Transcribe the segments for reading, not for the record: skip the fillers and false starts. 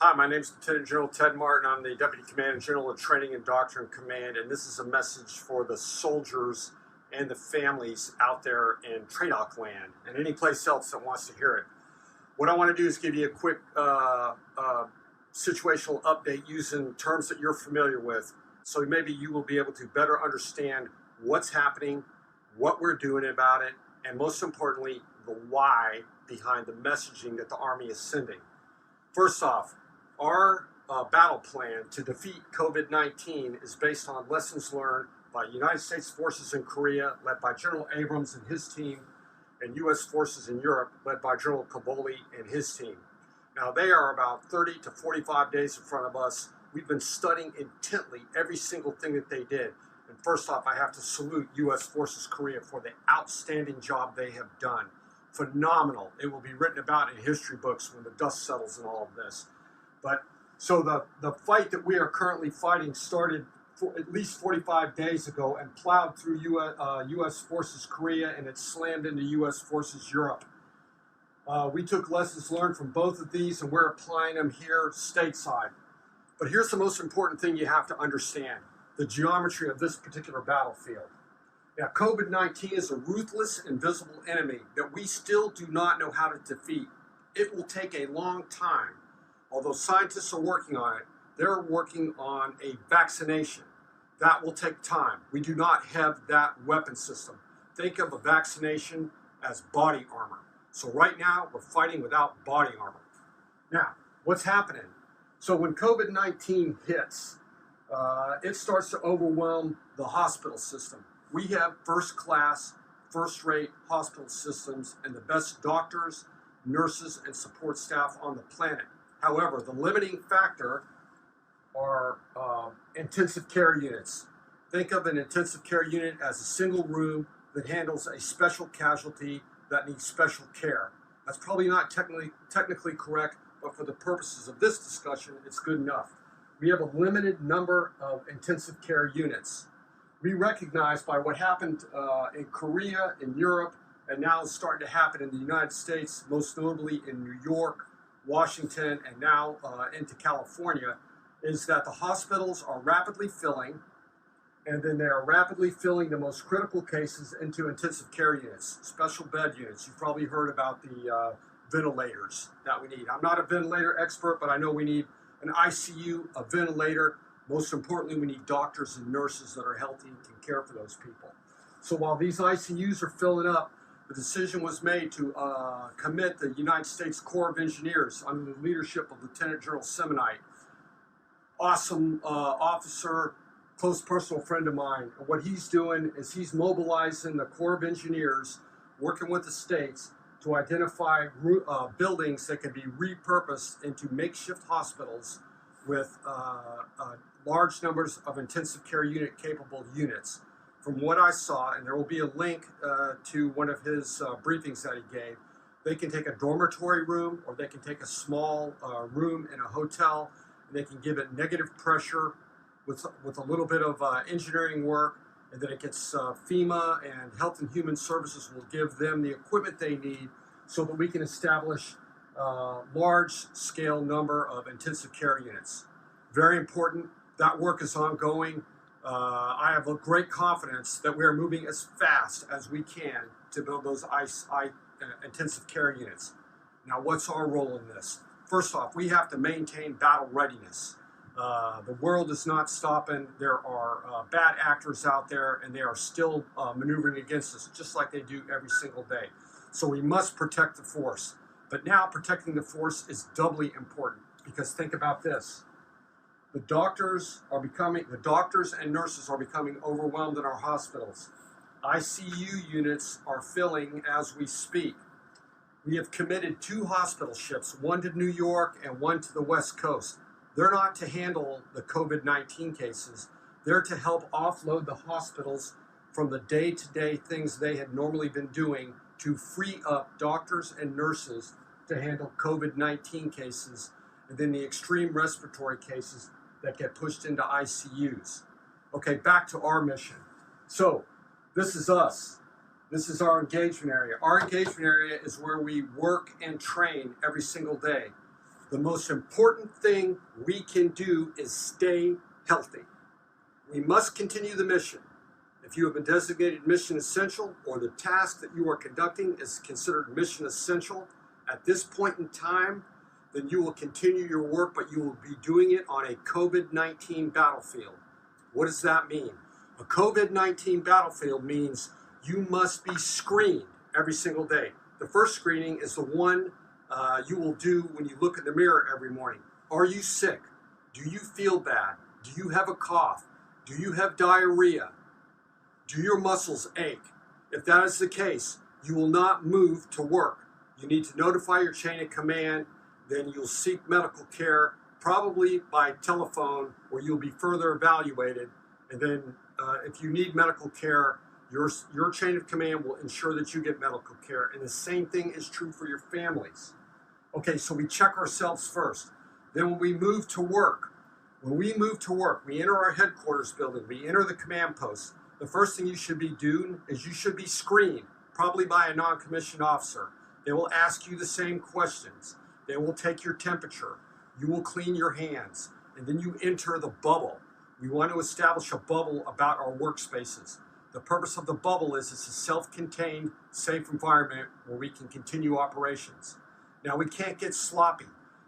Hi, my name is Lieutenant General Ted Martin. I'm the Deputy Commandant General of Training and Doctrine Command, and this is a message for the soldiers and the families out there in TRADOC land and any place else that wants to hear it. What I want to do is give you a quick situational update using terms that you're familiar with, so maybe you will be able to better understand what's happening, what we're doing about it, and most importantly, the why behind the messaging that the Army is sending. First off, our battle plan to defeat COVID-19 is based on lessons learned by United States forces in Korea, led by General Abrams and his team, and U.S. forces in Europe, led by General Kaboli and his team. Now, they are about 30 to 45 days in front of us. We've been studying intently every single thing that they did. And first off, I have to salute U.S. Forces Korea for the outstanding job they have done. Phenomenal. It will be written about in history books when the dust settles in all of this. But so the fight that we are currently fighting started at least 45 days ago and plowed through U.S. Forces Korea, and it slammed into U.S. Forces Europe. We took lessons learned from both of these, and we're applying them here stateside. But here's the most important thing you have to understand: the geometry of this particular battlefield. Now, COVID-19 is a ruthless, invisible enemy that we still do not know how to defeat. It will take a long time. Although scientists are working on it, they're working on a vaccination. That will take time. We do not have that weapon system. Think of a vaccination as body armor. So right now, we're fighting without body armor. Now, what's happening? So when COVID-19 hits, it starts to overwhelm the hospital system. We have first-class, first-rate hospital systems and the best doctors, nurses, and support staff on the planet. However, the limiting factor are intensive care units. Think of an intensive care unit as a single room that handles a special casualty that needs special care. That's probably not technically correct, but for the purposes of this discussion, it's good enough. We have a limited number of intensive care units. We recognize by what happened in Korea, in Europe, and now it's starting to happen in the United States, most notably in New York, Washington, and now into California, is that the hospitals are rapidly filling, and then they are rapidly filling the most critical cases into intensive care units, special bed units. You've probably heard about the ventilators that we need. I'm not a ventilator expert, but I know we need an ICU, a ventilator. Most importantly, we need doctors and nurses that are healthy and can care for those people. So while these ICUs are filling up, the decision was made to commit the United States Corps of Engineers under the leadership of Lieutenant General Semonite. Awesome officer, close personal friend of mine. And what he's doing is he's mobilizing the Corps of Engineers, working with the states, to identify buildings that can be repurposed into makeshift hospitals with large numbers of intensive care unit capable units. From what I saw, and there will be a link to one of his briefings that he gave, they can take a dormitory room or they can take a small room in a hotel, and they can give it negative pressure with a little bit of engineering work, and then it gets FEMA and Health and Human Services will give them the equipment they need so that we can establish a large-scale number of intensive care units. Very important. That work is ongoing. I have a great confidence that we are moving as fast as we can to build those intensive care units. Now, what's our role in this? First off, we have to maintain battle readiness. The world is not stopping. There are bad actors out there, and they are still maneuvering against us, just like they do every single day. So we must protect the force. But now protecting the force is doubly important, because think about this. The doctors and nurses are becoming overwhelmed in our hospitals. ICU units are filling as we speak. We have committed 2 hospital ships, one to New York and one to the West Coast. They're not to handle the COVID-19 cases. They're to help offload the hospitals from the day-to-day things they had normally been doing to free up doctors and nurses to handle COVID-19 cases and then the extreme respiratory cases that get pushed into ICUs. Okay, back to our mission. So, this is us. This is our engagement area. Our engagement area is where we work and train every single day. The most important thing we can do is stay healthy. We must continue the mission. If you have been designated mission essential, or the task that you are conducting is considered mission essential at this point in time, then you will continue your work, but you will be doing it on a COVID-19 battlefield. What does that mean? A COVID-19 battlefield means you must be screened every single day. The first screening is the one you will do when you look in the mirror every morning. Are you sick? Do you feel bad? Do you have a cough? Do you have diarrhea? Do your muscles ache? If that is the case, you will not move to work. You need to notify your chain of command, then you'll seek medical care, probably by telephone, where you'll be further evaluated. And then if you need medical care, your chain of command will ensure that you get medical care. And the same thing is true for your families. Okay, so we check ourselves first. Then when we move to work, we enter our headquarters building, we enter the command post. The first thing you should be doing is you should be screened, probably by a non-commissioned officer. They will ask you the same questions. They will take your temperature. You will clean your hands, and then you enter the bubble. We want to establish a bubble about our workspaces. The purpose of the bubble is it's a self-contained, safe environment where we can continue operations. Now, we can't get sloppy.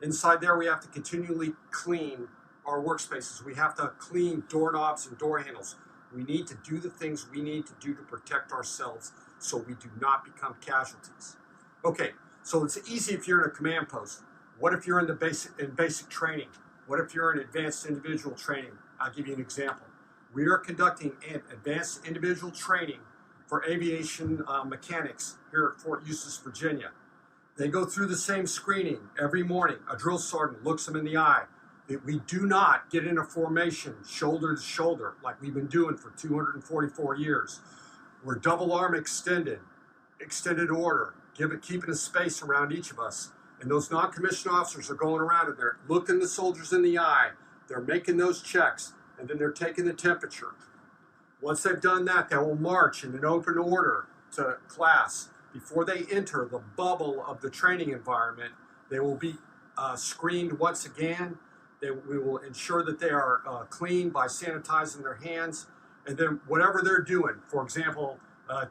Inside there, we have to continually clean our workspaces. We have to clean doorknobs and door handles. We need to do the things we need to do to protect ourselves so we do not become casualties. Okay, so it's easy if you're in a command post. What if you're in basic training? What if you're in advanced individual training? I'll give you an example. We are conducting an advanced individual training for aviation mechanics here at Fort Eustis, Virginia. They go through the same screening every morning. A drill sergeant looks them in the eye. We do not get in a formation shoulder to shoulder like we've been doing for 244 years. We're double arm extended order, keeping a space around each of us. And those non-commissioned officers are going around and they're looking the soldiers in the eye. They're making those checks, and then they're taking the temperature. Once they've done that, they will march in an open order to class. Before they enter the bubble of the training environment, they will be screened once again. We will ensure that they are clean by sanitizing their hands. And then whatever they're doing, for example,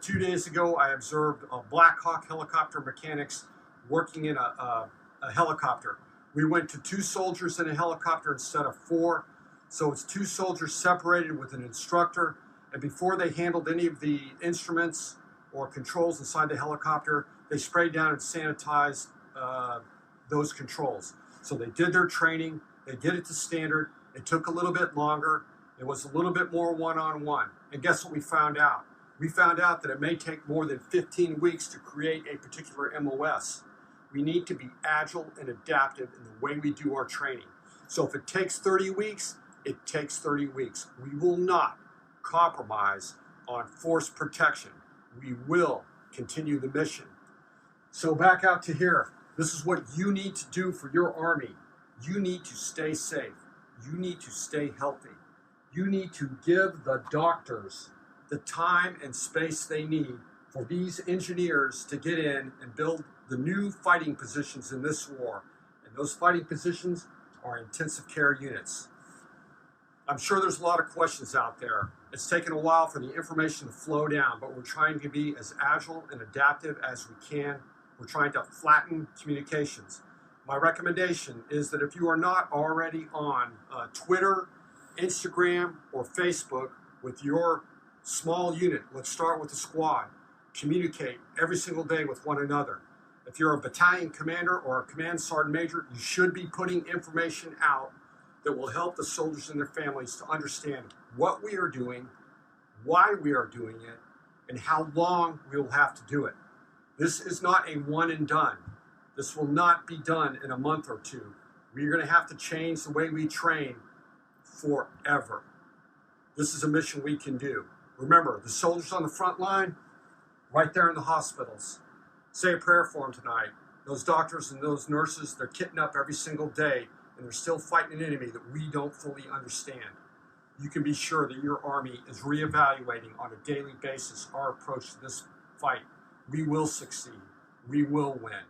2 days ago, I observed Black Hawk helicopter mechanics working in a helicopter. We went to 2 soldiers in a helicopter instead of 4. So it's 2 soldiers separated with an instructor. And before they handled any of the instruments or controls inside the helicopter, they sprayed down and sanitized those controls. So they did their training. They did it to standard. It took a little bit longer. It was a little bit more one-on-one. And guess what we found out? We found out that it may take more than 15 weeks to create a particular MOS. We need to be agile and adaptive in the way we do our training. So if it takes 30 weeks, it takes 30 weeks. We will not compromise on force protection. We will continue the mission. So back out to here. This is what you need to do for your Army. You need to stay safe. You need to stay healthy. You need to give the doctors the time and space they need for these engineers to get in and build the new fighting positions in this war. And those fighting positions are intensive care units. I'm sure there's a lot of questions out there. It's taken a while for the information to flow down, but we're trying to be as agile and adaptive as we can. We're trying to flatten communications. My recommendation is that if you are not already on Twitter, Instagram, or Facebook with your small unit, let's start with the squad, communicate every single day with one another. If you're a battalion commander or a command sergeant major, you should be putting information out that will help the soldiers and their families to understand what we are doing, why we are doing it, and how long we will have to do it. This is not a one and done. This will not be done in a month or 2. We're going to have to change the way we train forever. This is a mission we can do. Remember, the soldiers on the front line, right there in the hospitals. Say a prayer for them tonight. Those doctors and those nurses, they're kitting up every single day, and they're still fighting an enemy that we don't fully understand. You can be sure that your Army is reevaluating on a daily basis our approach to this fight. We will succeed. We will win.